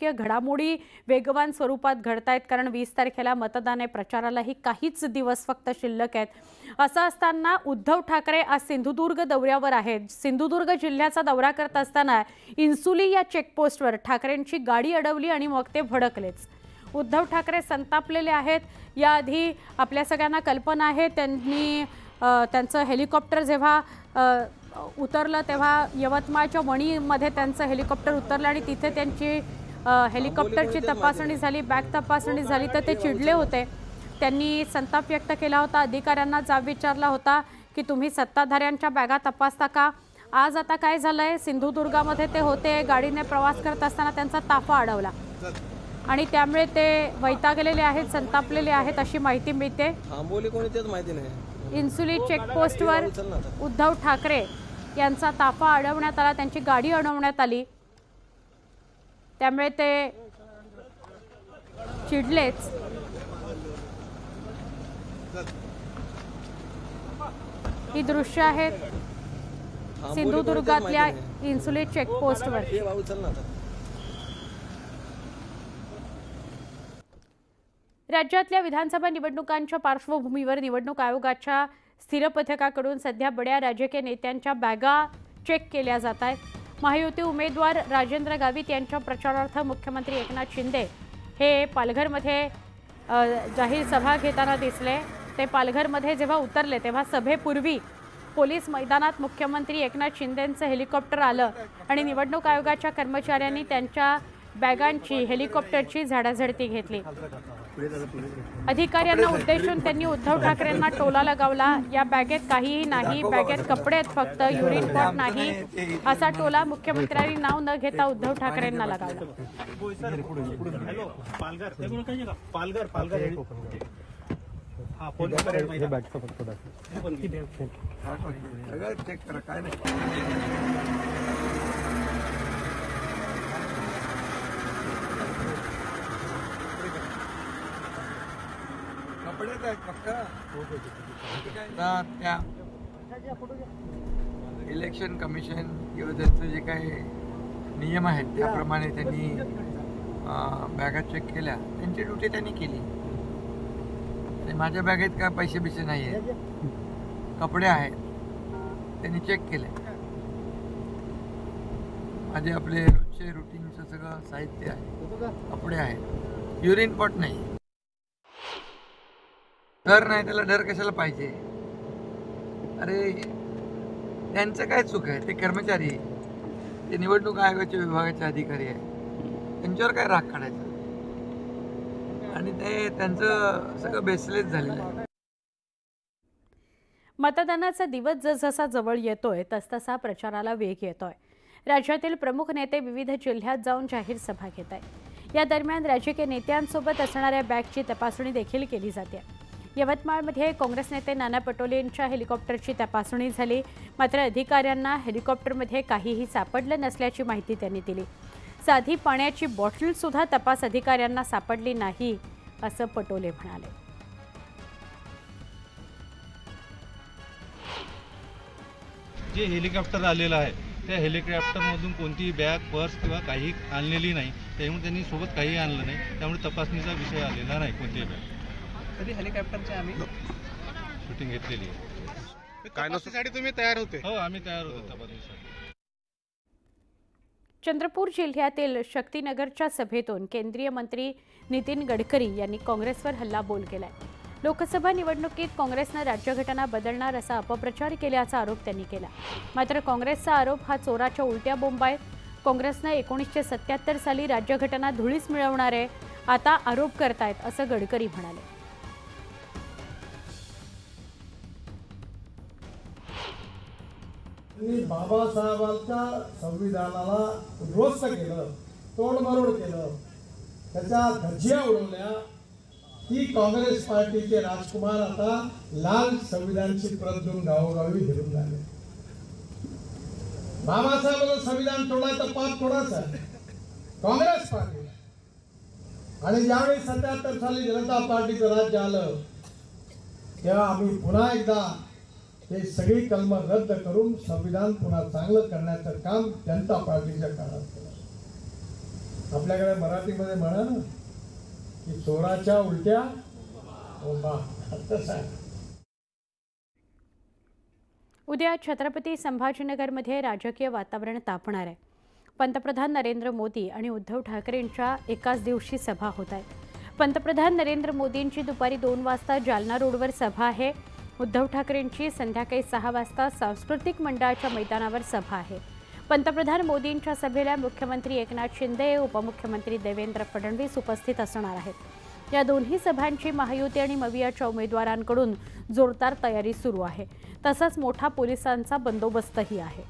घडामोडी वेगवान स्वरूपात घडतायत, कारण 20 तारखेला मतदान आहे. प्रचारालाही काहीच दिवस फक्त शिल्लक आहेत. असं असताना उद्धव ठाकरे आज सिंधुदुर्ग दौऱ्यावर आहेत. सिंधुदुर्ग जिल्ह्याचा दौरा करत असताना इन्सुली या चेकपोस्टवर ठाकरेंची गाडी अडवली आणि मग ते भडकलेच. उद्धव ठाकरे संतापलेले आहेत. याआधी आपल्या सगळ्यांना कल्पना आहे, त्यांचं हेलिकॉप्टर जेव्हा उतरलं तेव्हा यवतमाळच्या वणीमध्ये त्यांचं हेलिकॉप्टर उतरलं आणि तिथे त्यांची हेलिकॉप्टरची तपासणी झाली, बॅग तपासणी झाली, तर ते चिडले होते. त्यांनी संताप व्यक्त केला होता. अधिकाऱ्यांना जाब विचारला होता की तुम्ही सत्ताधाऱ्यांच्या बॅगा तपासता का. आज आता काय झालंय, सिंधुदुर्गामध्ये ते होते, गाडीने प्रवास करत असताना त्यांचा ताफा अडवला आणि त्यामुळे ते वैतागलेले आहेत, संतापलेले आहेत अशी माहिती मिळते. इन्सुली चेकपोस्टवर उद्धव ठाकरे यांचा ताफा अडवण्यात आला, त्यांची गाडी अडवण्यात आली, त्यामुळे ते चिडलेच. ही दृश्य आहेत सिंधुदुर्गातल्या इन्सुली चेकपोस्टवर. राज्यातल्या विधानसभा निवडणुकांच्या पार्श्वभूमीवर निवडणूक आयोगाच्या स्थिर पथकाकडून सध्या बड्या राजकीय नेत्यांच्या बॅगा चेक केल्या जात आहेत. महायुती उमेदवार राजेंद्र गावित यांच्या प्रचारार्थ मुख्यमंत्री एकनाथ शिंदे हे पालघरमध्ये जाहीर सभा घेताना दिसले. ते पालघरमध्ये जेव्हा उतरले तेव्हा सभेपूर्वी पोलीस मैदानात मुख्यमंत्री एकनाथ शिंदेंचं हेलिकॉप्टर आलं आणि निवडणूक आयोगाच्या कर्मचाऱ्यांनी त्यांच्या बॅगांची, हेलिकॉप्टरची झाडाझडती घेतली. अधिकाऱ्यांना उद्देशून त्यांनी उद्धव ठाकरेंना टोला लगावला. या बॅगेत काहीही नाही, बॅगेत कपडे आहेत फक्त, युरिन पॉट नाही, असा टोला मुख्यमंत्र्यांनी नाव न घेता उद्धव ठाकरेंना लगावला. त्या इलेक्शन कमिशन किंवा त्यांचे जे काही नियम आहेत त्याप्रमाणे त्यांनी बॅगा चेक केल्या, त्यांची ड्युटी त्यांनी केली. आणि माझ्या बॅगेत काय पैसे बिसे नाही आहेत, कपडे आहेत, त्यांनी चेक केले. माझे आपले रोजचे रुटीनचं सगळं साहित्य आहे, कपडे आहेत, युरिन पॉट नाही. डर नाही, त्याला डर कशाला पाहिजे. अरे त्यांचं काय चूक आहे, ते कर्मचारी, ते निवडणूक आयोगाच्या विभागाचे अधिकारी आहे, त्यांच्यावर काय राग काढायचा. आणि ते त्यांचं सगळं बेसलेस झालेलं आहे. मतदानाचा दिवस जसजसा जवळ येतोय तसतसा प्रचाराला वेग येतोय. राज्यातील प्रमुख नेते विविध जिल्ह्यात जाऊन जाहीर सभा घेत आहेत. या दरम्यान राजकीय नेत्यांसोबत असणाऱ्या बॅगची तपासणी देखील केली जाते. यवतमाळमध्ये काँग्रेस नेते नाना पटोलेंच्या हेलिकॉप्टरची तपासणी झाली, मात्र अधिकाऱ्यांना हेलिकॉप्टरमध्ये काहीही सापडलं नसल्याची माहिती त्यांनी दिली. साधी पाण्याची बॉटल सुद्धा तपास अधिकाऱ्यांना सापडली नाही असं पटोले म्हणाले. जे हेलिकॉप्टर आलेलं आहे त्या हेलिकॉप्टरमधून कोणतीही बॅग, पर्स किंवा काही आणलेली नाही, त्यामुळे त्यांनी सोबत काही आणलं नाही, त्यामुळे तपासणीचा विषय आलेला नाही. कोणतीही बॅग तरी हेलिकॉप्टरची आम्ही शूटिंग घेतलेली आहे. तपासणीसाठी तुम्ही तयार होते? हो, आम्ही तयार होतो तपासणीसाठी. चंद्रपूर जिल्ह्यातील शक्तीनगरच्या सभेतून केंद्रीय मंत्री नितीन गडकरी यांनी काँग्रेसवर हल्लाबोल केलाय. लोकसभा निवडणुकीत काँग्रेसनं राज्यघटना बदलणार असा अपप्रचार केल्याचा आरोप त्यांनी केला. मात्र काँग्रेसचा आरोप हा चोराच्या उलट्या बोंब आहे. काँग्रेसनं 1977 साली राज्यघटना धुळीस मिळवणार आहे, आता आरोप करतायत असं गडकरी म्हणाले. बाबासाहेबांच्या संविधानाला उद्ध्वस्त केलं, तोडमरोड केलं, त्याच्या धज्जिया उडवल्या. ती काँग्रेस पार्टीचे राजकुमार आता लाल संविधानची प्रत घेऊन गावोगावी फिरून आले. बाबासाहेबांचं संविधान तोडायचं पाप थोडासा काँग्रेस पार्टी. आणि ज्यावेळी 77 साली जनता पार्टीचं राज्य आलं तेव्हा आम्ही पुन्हा एकदा ते सगळी कलम रद्द करून संविधान पुन्हा चांगलं करण्याचं काम जनता पार्टीच्या काळात केलं. आपल्याकडे मराठीमध्ये म्हणा ना की चोराच्या उलट्या बोंबा. उद्या छत्रपती संभाजीनगरमध्ये राजकीय वातावरण तापणार आहे. पंतप्रधान नरेंद्र मोदी आणि उद्धव ठाकरेंच्या एकाच दिवशी सभा होत आहे. पंतप्रधान नरेंद्र मोदींची दुपारी 2 वाजता जालना रोडवर सभा आहे. उद्धव ठाकरेंची संध्याकाळी 6 वाजता सांस्कृतिक मंडळाच्या मैदानावर सभा आहे. पंतप्रधान मोदींच्या सभेला मुख्यमंत्री एकनाथ शिंदे, उपमुख्यमंत्री देवेंद्र फडणवीस उपस्थित असणार आहेत. या दोन्ही सभांची महायुती आणि मवियाच्या उमेदवारांकडून जोरदार तयारी सुरू आहे. तसंच मोठा पोलिसांचा बंदोबस्तही आहे.